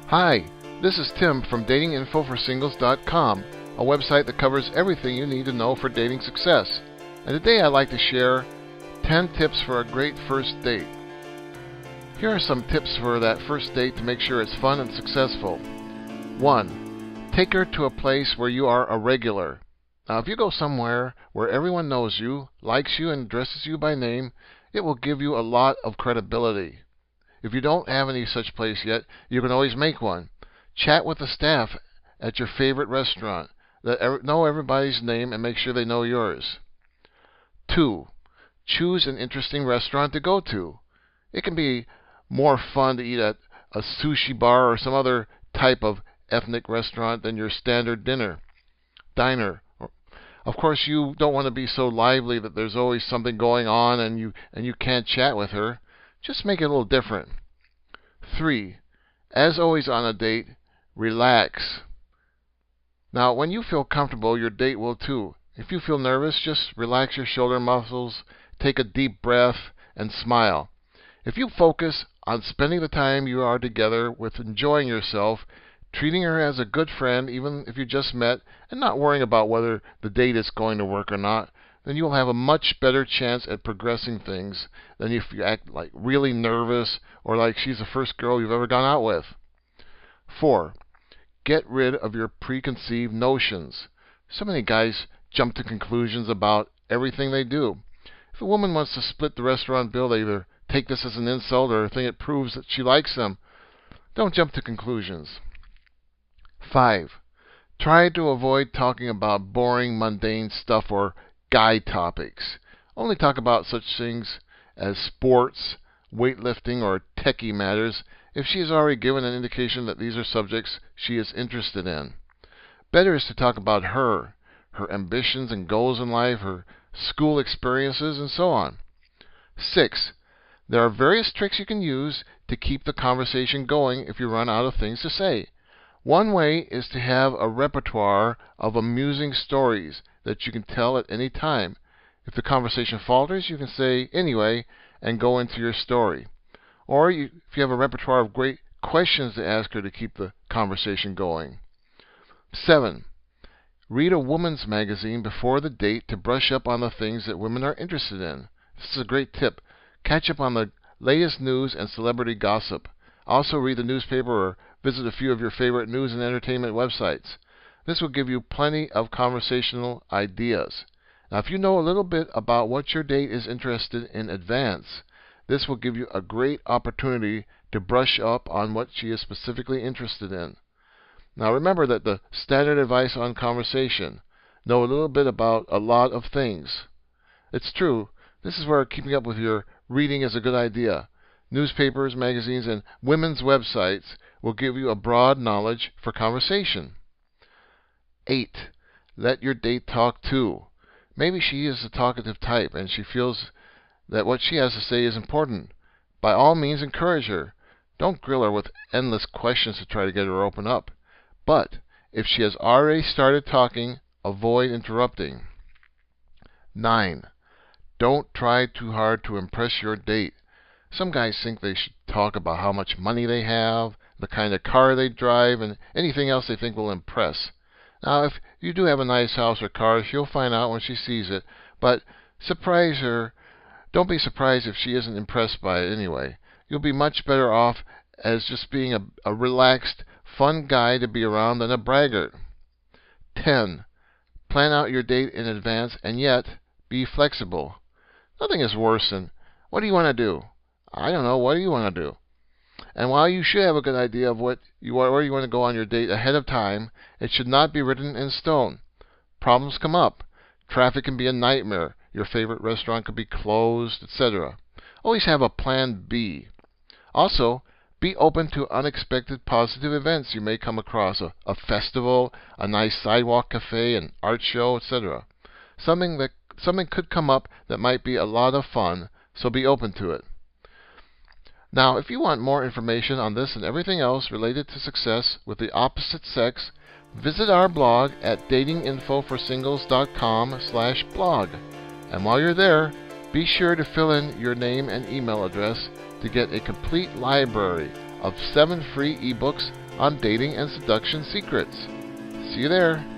Hi, this is Tim from datinginfoforsingles.com, a website that covers everything you need to know for dating success. And today I'd like to share 10 tips for a great first date. Here are some tips for that first date to make sure it's fun and successful. 1. Take her to a place where you are a regular. Now, if you go somewhere where everyone knows you, likes you, and addresses you by name, it will give you a lot of credibility. If you don't have any such place yet, you can always make one. Chat with the staff at your favorite restaurant. Know everybody's name and make sure they know yours. 2. Choose an interesting restaurant to go to. It can be more fun to eat at a sushi bar or some other type of ethnic restaurant than your standard diner. Of course, you don't want to be so lively that there's always something going on and you can't chat with her. Just make it a little different. 3. As always on a date, relax. Now, when you feel comfortable, your date will too. If you feel nervous, just relax your shoulder muscles, take a deep breath, and smile. If you focus on spending the time you are together with enjoying yourself, treating her as a good friend even if you just met, and not worrying about whether the date is going to work or not, then you'll have a much better chance at progressing things than if you act like really nervous or like she's the first girl you've ever gone out with. 4. Get rid of your preconceived notions. So many guys jump to conclusions about everything they do. If a woman wants to split the restaurant bill, they either take this as an insult or think it proves that she likes them. Don't jump to conclusions. 5. Try to avoid talking about boring, mundane stuff or guy topics. Only talk about such things as sports, weightlifting, or techie matters if she has already given an indication that these are subjects she is interested in. Better is to talk about her ambitions and goals in life, her school experiences, and so on. 6. There are various tricks you can use to keep the conversation going if you run out of things to say. One way is to have a repertoire of amusing stories that you can tell at any time. If the conversation falters, you can say anyway and go into your story. Or if you have a repertoire of great questions to ask her to keep the conversation going. 7. Read a woman's magazine before the date to brush up on the things that women are interested in. This is a great tip. Catch up on the latest news and celebrity gossip. Also read the newspaper or visit a few of your favorite news and entertainment websites. This will give you plenty of conversational ideas. Now, if you know a little bit about what your date is interested in advance, this will give you a great opportunity to brush up on what she is specifically interested in. Now, remember that the standard advice on conversation: know a little bit about a lot of things. It's true. This is where keeping up with your reading is a good idea. Newspapers, magazines, and women's websites will give you a broad knowledge for conversation. 8. Let your date talk too. Maybe she is a talkative type and she feels that what she has to say is important. By all means, encourage her. Don't grill her with endless questions to try to get her to open up. But if she has already started talking, avoid interrupting. 9. Don't try too hard to impress your date. Some guys think they should talk about how much money they have, the kind of car they drive, and anything else they think will impress. Now, if you do have a nice house or car, she'll find out when she sees it, but surprise her. Don't be surprised if she isn't impressed by it anyway. You'll be much better off as just being a relaxed, fun guy to be around than a braggart. 10. Plan out your date in advance and yet be flexible. Nothing is worse than, what do you want to do? I don't know, what do you want to do? And while you should have a good idea of where you want to go on your date ahead of time, it should not be written in stone. Problems come up. Traffic can be a nightmare. Your favorite restaurant could be closed, etc. Always have a plan B. Also, be open to unexpected positive events you may come across. A festival, a nice sidewalk cafe, an art show, etc. Something could come up that might be a lot of fun, so be open to it. Now, if you want more information on this and everything else related to success with the opposite sex, visit our blog at datinginfoforsingles.com/blog. And while you're there, be sure to fill in your name and email address to get a complete library of 7 free ebooks on dating and seduction secrets. See you there.